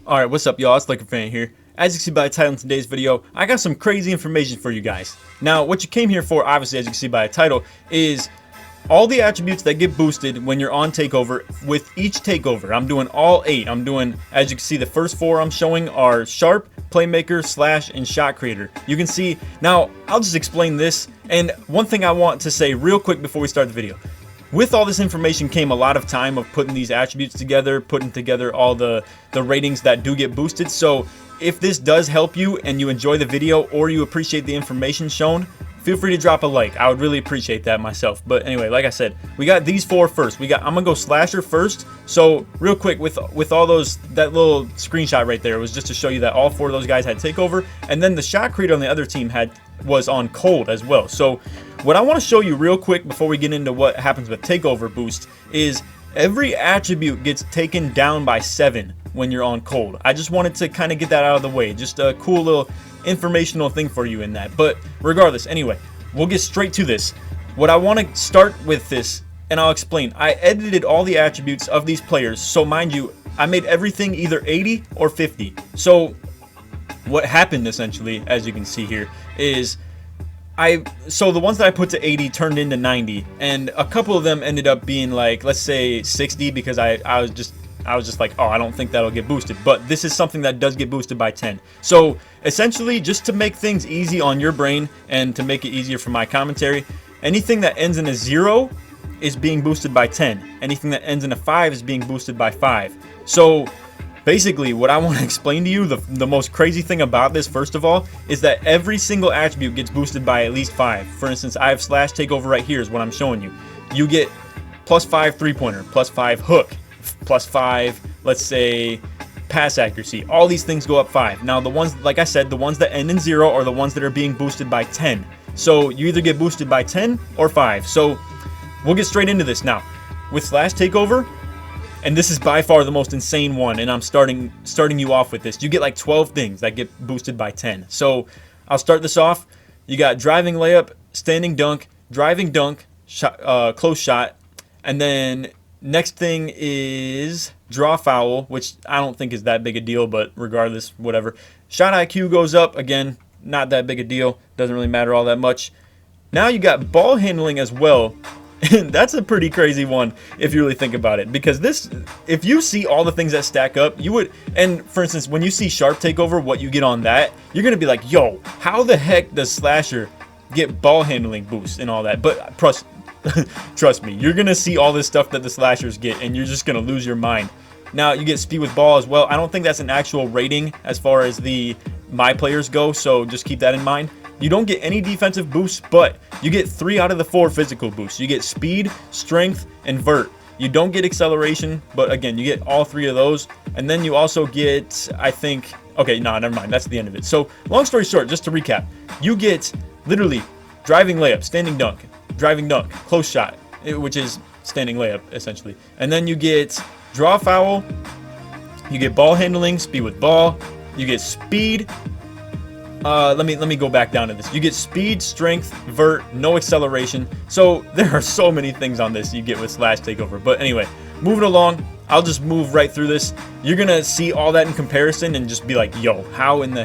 Alright, what's up y'all, it's LakerFan here. As you can see by the title in today's video, I got some crazy information for you guys. Now, what you came here for, obviously, as you can see by the title, is all the attributes that get boosted when you're on Takeover with each Takeover. I'm doing all 8. I'm doing, as you can see, the first 4 I'm showing are Sharp, Playmaker, Slash, and Shot Creator. You can see, now, I'll just explain this, and one thing I want to say real quick before we start the video. With all this information came a lot of time of putting these attributes together, putting together all the ratings that do get boosted. So if this does help you and you enjoy the video or you appreciate the information shown, feel free to drop a like. I would really appreciate that myself. But anyway, like I said, we got these 4 first. I'm gonna go Slasher first. So real quick, with all those, that little screenshot right there was just to show you that all 4 of those guys had Takeover, and then the Shot Creator on the other team was on Cold as well. So what I want to show you real quick before we get into what happens with Takeover boost is every attribute gets taken down by 7 when you're on Cold. I just wanted to kind of get that out of the way. Just a cool little informational thing for you in that. But regardless, anyway, we'll get straight to this. What I want to start with this, and I'll explain. I edited all the attributes of these players. So mind you, I made everything either 80 or 50. So what happened essentially, as you can see here, is so the ones that I put to 80 turned into 90, and a couple of them ended up being like, let's say 60, because I was just like, oh, I don't think that'll get boosted. But this is something that does get boosted by 10. So essentially, just to make things easy on your brain and to make it easier for my commentary, anything that ends in a 0 is being boosted by 10. Anything that ends in a 5 is being boosted by 5. So basically, what I want to explain to you, the most crazy thing about this, first of all, is that every single attribute gets boosted by at least 5. For instance, I have Slash Takeover right here is what I'm showing you. You get +5 3-pointer, +5 hook, +5, let's say, pass accuracy. All these things go up 5. Now, the ones, like I said, the ones that end in 0 are the ones that are being boosted by 10. So you either get boosted by 10 or 5. So we'll get straight into this now. With Slash Takeover, and this is by far the most insane one, and I'm starting you off with this. You get like 12 things that get boosted by 10. So I'll start this off. You got driving layup, standing dunk, driving dunk, shot, close shot, and then next thing is draw foul, which I don't think is that big a deal, but regardless, whatever. Shot IQ goes up, again, not that big a deal. Doesn't really matter all that much. Now you got ball handling as well. And that's a pretty crazy one if you really think about it, because this, if you see all the things that stack up, you would, and for instance, when you see Sharp Takeover, what you get on that, you're gonna be like, yo, how the heck does Slasher get ball handling boost and all that? But trust me, you're gonna see all this stuff that the Slashers get, and you're just gonna lose your mind. Now you get speed with ball as well. I don't think that's an actual rating as far as the my players go, so just keep that in mind. You don't get any defensive boosts, but you get 3 out of the 4 physical boosts. You get speed, strength, and vert. You don't get acceleration, but again, you get all 3 of those. And then you also get, I think, okay, no, never mind. That's the end of it. So long story short, just to recap, you get literally driving layup, standing dunk, driving dunk, close shot, which is standing layup essentially. And then you get draw foul, you get ball handling, speed with ball, you get speed. Let me go back down to this. You get speed, strength, vert, no acceleration. So there are so many things on this you get with Slash Takeover. But anyway, moving along, I'll just move right through this. You're gonna see all that in comparison and just be like, yo, how in the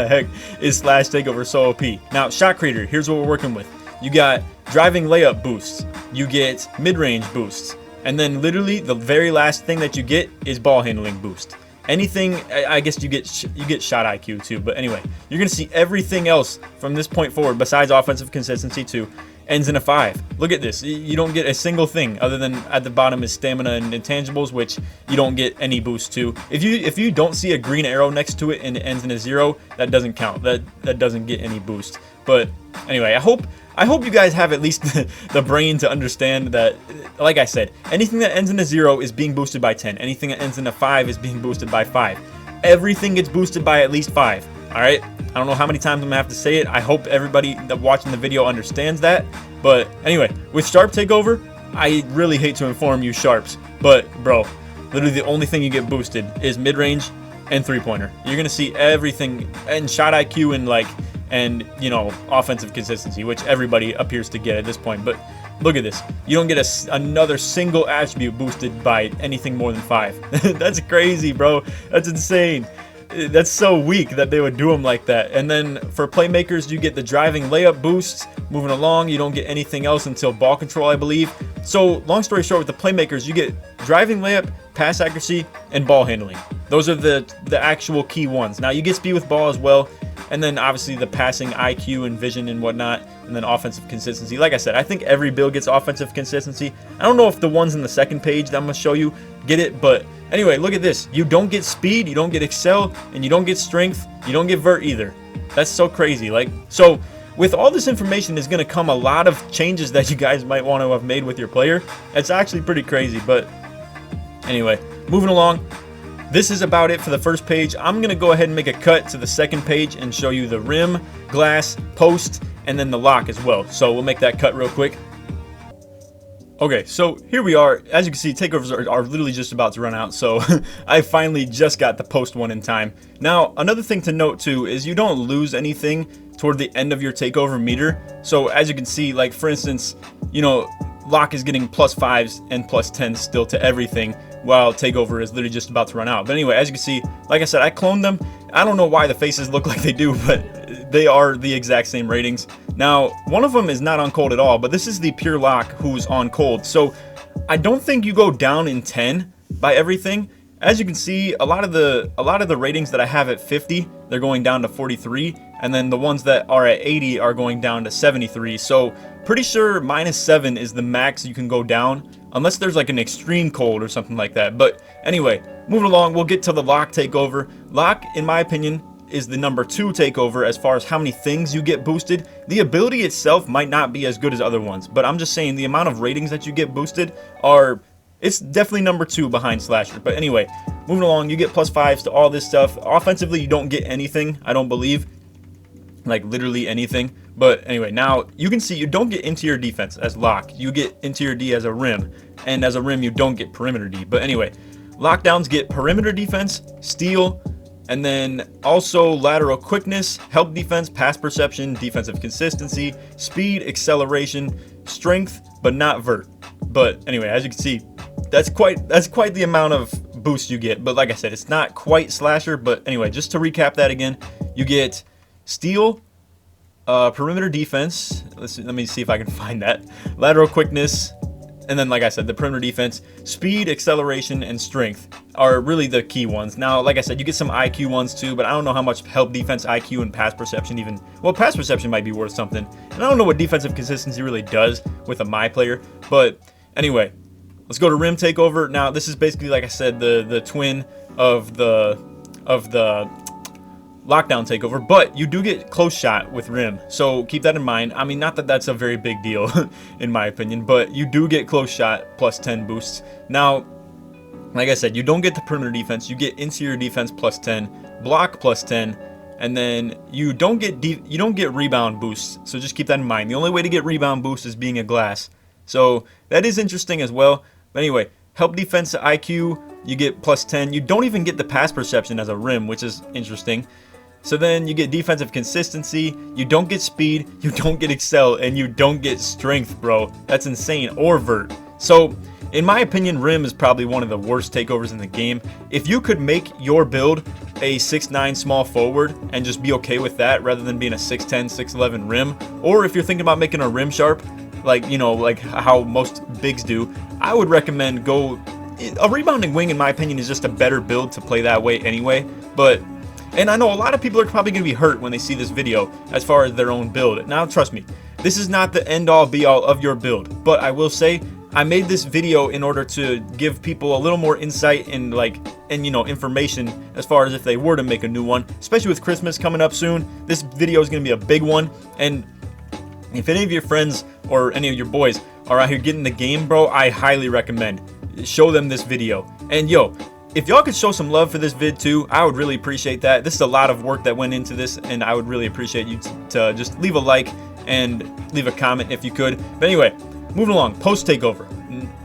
heck is Slash Takeover so OP? Now, Shot Creator, here's what we're working with. You got driving layup boosts, you get mid-range boosts, and then literally the very last thing that you get is ball handling boost. Anything, I guess you get shot IQ too, but anyway, you're gonna see everything else from this point forward besides offensive consistency too ends in a 5. Look at this. You don't get a single thing other than at the bottom is stamina and intangibles, which you don't get any boost to. If you don't see a green arrow next to it and it ends in a 0, that doesn't count. That doesn't get any boost. But anyway, I hope you guys have at least the brain to understand that, like I said, anything that ends in a 0 is being boosted by 10. Anything that ends in a 5 is being boosted by 5. Everything gets boosted by at least 5. Alright? I don't know how many times I'm gonna have to say it. I hope everybody that watching the video understands that. But anyway, with Sharp Takeover, I really hate to inform you Sharps, but bro, literally the only thing you get boosted is mid-range and 3-pointer. You're gonna see everything, and shot IQ and you know, offensive consistency, which everybody appears to get at this point. But look at this. You don't get another single attribute boosted by anything more than 5. That's crazy, bro. That's insane. That's so weak that they would do them like that. And then for playmakers, you get the driving layup boosts. Moving along, you don't get anything else until ball control, I believe. So long story short, with the playmakers, you get driving layup, pass accuracy, and ball handling. Those are the actual key ones. Now you get speed with ball as well, and then obviously the passing IQ and vision and whatnot, and then offensive consistency. Like I said, I think every build gets offensive consistency. I don't know if the ones in the second page that I'm going to show you get it, but anyway, look at this. You don't get speed, you don't get excel, and you don't get strength, you don't get vert either. That's so crazy. Like, so with all this information is going to come a lot of changes that you guys might want to have made with your player. It's actually pretty crazy, but anyway, moving along. This is about it for the first page. I'm going to go ahead and make a cut to the second page and show you the rim, glass, post, and then the lock as well. So we'll make that cut real quick. Okay, so here we are. As you can see, takeovers are literally just about to run out, so I finally just got the post one in time. Now, another thing to note too is you don't lose anything toward the end of your takeover meter. So as you can see, like for instance, you know, lock is getting +5s and +10s still to everything, while takeover is literally just about to run out. But anyway, as you can see, like I said, I cloned them. I don't know why the faces look like they do, but they are the exact same ratings. Now, one of them is not on cold at all, but this is the pure lock who's on cold. So I don't think you go down in 10 by everything. As you can see, a lot of the ratings that I have at 50, they're going down to 43, and then the ones that are at 80 are going down to 73. So pretty sure -7 is the max you can go down, unless there's like an extreme cold or something like that. But anyway, moving along, we'll get to the lock takeover. Lock, in my opinion, is the number 2 takeover as far as how many things you get boosted. The ability itself might not be as good as other ones, but I'm just saying the amount of ratings that you get boosted are, it's definitely number 2 behind Slasher. But anyway, moving along, you get +5s to all this stuff. Offensively, you don't get anything, I don't believe, like literally anything. But anyway, now you can see you don't get interior defense as lock. You get interior D as a rim, and as a rim you don't get perimeter D. But anyway, lockdowns get perimeter defense, steal, and then also lateral quickness, help defense, pass perception, defensive consistency, speed, acceleration, strength, but not vert. But anyway, as you can see, that's quite the amount of boost you get. But like I said, it's not quite Slasher. But anyway, just to recap that again, you get steal, perimeter defense, let me see if I can find that, lateral quickness, and then like I said, the perimeter defense, speed, acceleration, and strength are really the key ones. Now, like I said, you get some IQ ones too, but I don't know how much help defense, IQ, and pass perception even, well, pass perception might be worth something, and I don't know what defensive consistency really does with a my player. But anyway, let's go to rim takeover. Now, this is basically, like I said, the twin of the lockdown takeover, but you do get close shot with rim, so keep that in mind. I mean, not that that's a very big deal in my opinion, but you do get close shot +10 boosts. Now, like I said, you don't get the perimeter defense, you get interior defense +10, block +10, and then you don't get rebound boosts. So just keep that in mind. The only way to get rebound boosts is being a glass, so that is interesting as well. But anyway, help defense IQ, you get +10. You don't even get the pass perception as a rim, which is interesting. So then you get defensive consistency, you don't get speed, you don't get excel, and you don't get strength, bro. That's insane, or vert. So in my opinion, rim is probably one of the worst takeovers in the game. If you could make your build a 6'9" small forward and just be okay with that rather than being a 6'10", 6'11" rim, or if you're thinking about making a rim sharp, like, you know, like how most bigs do, I would recommend go, a rebounding wing in my opinion is just a better build to play that way anyway. But and I know a lot of people are probably going to be hurt when they see this video as far as their own build. Now, trust me, this is not the end-all be-all of your build. But I will say, I made this video in order to give people a little more insight and you know, information as far as if they were to make a new one. Especially with Christmas coming up soon, this video is going to be a big one. And if any of your friends or any of your boys are out here getting the game, bro, I highly recommend show them this video. And yo, if y'all could show some love for this vid too, I would really appreciate that. This is a lot of work that went into this, and I would really appreciate you to just leave a like and leave a comment if you could. But anyway, moving along, post takeover.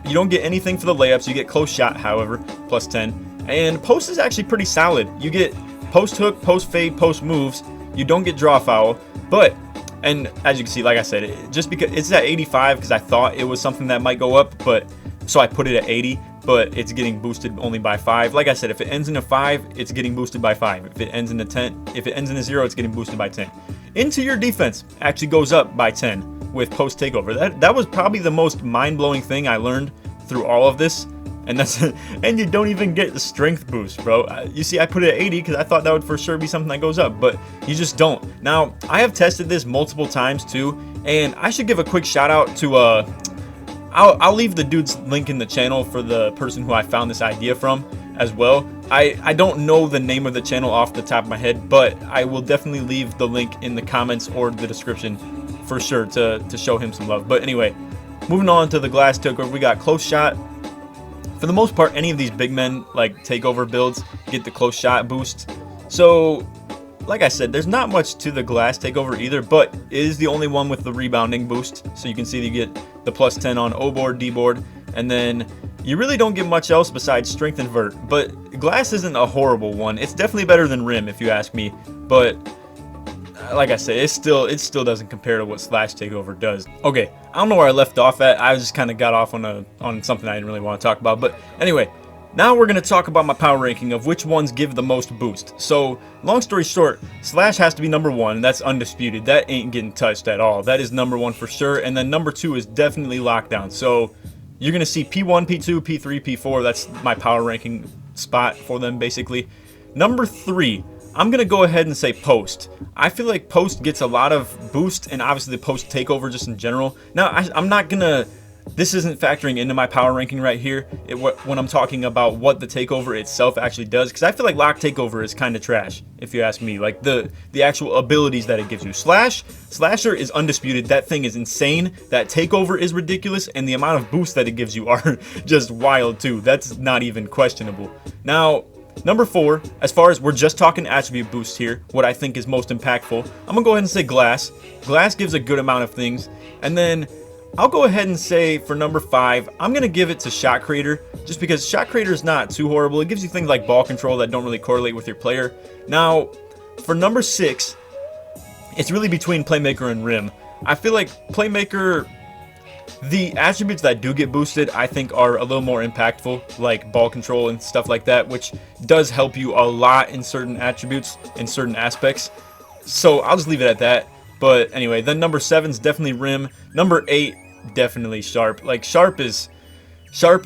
You don't get anything for the layups, you get close shot, however, +10. And post is actually pretty solid. You get post hook, post fade, post moves. You don't get draw foul, but And as you can see, like I said, just because it's at 85 because I thought it was something that might go up, but so I put it at 80, but it's getting boosted only by 5. Like I said, if it ends in a 5, it's getting boosted by 5. If it ends in a 10, if it ends in a 0, it's getting boosted by 10. Interior defense actually goes up by 10 with post takeover. That was probably the most mind-blowing thing I learned through all of this. And that's and you don't even get the strength boost, bro. You see, I put it at 80 because I thought that would for sure be something that goes up, but you just don't. Now, I have tested this multiple times too, and I should give a quick shout out to I'll leave the dude's link in the channel for the person who I found this idea from as well. I don't know the name of the channel off the top of my head, but I will definitely leave the link in the comments or the description for sure to show him some love. But anyway, moving on to the glass takeover, we got close shot. For the most part, any of these big men like takeover builds get the close shot boost. So, like I said, there's not much to the glass takeover either, but it is the only one with the rebounding boost. So you can see you get the plus 10 on O board, D board, and then you really don't get much else besides strength and vert. But glass isn't a horrible one. It's definitely better than rim if you ask me, but like I said, it still doesn't compare to what slash takeover does. Okay, I don't know where I left off at. I just kind of got off on something I didn't really want to talk about. But anyway, now we're going to talk about my power ranking of which ones give the most boost. So, long story short, slash has to be number 1. That's undisputed. That ain't getting touched at all. That is number 1 for sure. And then number 2 is definitely lockdown. So, you're going to see P1, P2, P3, P4. That's my power ranking spot for them, basically. Number 3, I'm going to go ahead and say post. I feel like post gets a lot of boost, and obviously the post takeover just in general. Now, I'm not going to... This isn't factoring into my power ranking right here when I'm talking about what the takeover itself actually does, because I feel like lock takeover is kind of trash, if you ask me. Like the actual abilities that it gives you. Slasher is undisputed. That thing is insane. That takeover is ridiculous, and the amount of boost that it gives you are just wild too. That's not even questionable. Now, number 4, as far as we're just talking attribute boost here, what I think is most impactful, I'm gonna go ahead and say glass. Glass gives a good amount of things, and then I'll go ahead and say for number 5, I'm going to give it to Shot Creator, just because Shot Creator is not too horrible. It gives you things like ball control that don't really correlate with your player. Now, for number 6, it's really between Playmaker and Rim. I feel like Playmaker, the attributes that do get boosted, I think are a little more impactful, like ball control and stuff like that, which does help you a lot in certain attributes, in certain aspects. So I'll just leave it at that. But anyway, then number 7 is definitely Rim. Number 8, definitely Sharp. Like Sharp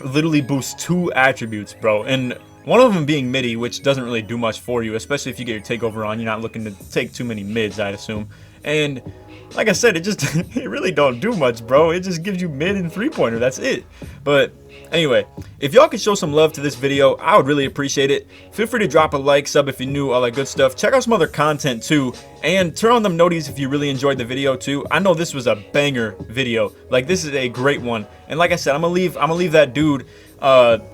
literally boosts 2 attributes, bro. And one of them being midi, which doesn't really do much for you, especially if you get your takeover on. You're not looking to take too many mids, I'd assume. And like I said, it really don't do much, bro. It just gives you mid and 3-pointer. That's it. But anyway, if y'all could show some love to this video, I would really appreciate it. Feel free to drop a like, sub if you're new, all that good stuff. Check out some other content too, and turn on them noties if you really enjoyed the video too. I know this was a banger video. Like, this is a great one. And like I said, I'm gonna leave that dude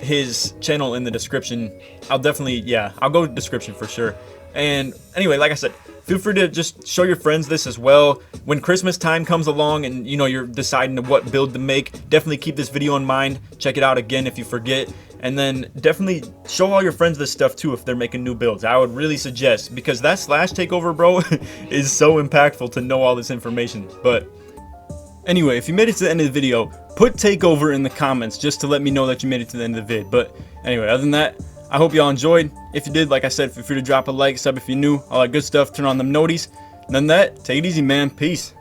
his channel in the description. I'll go description for sure. And anyway, like I said, feel free to just show your friends this as well. When Christmas time comes along and you're deciding what build to make, definitely keep this video in mind. Check it out again if you forget. And then definitely show all your friends this stuff too if they're making new builds. I would really suggest, because that slash takeover, bro, is so impactful to know all this information. But anyway, if you made it to the end of the video, put takeover in the comments just to let me know that you made it to the end of the vid. But anyway, other than that, I hope y'all enjoyed. If you did, like I said, feel free to drop a like, sub if you're new, all that good stuff. Turn on them noties. None of that, take it easy, man. Peace.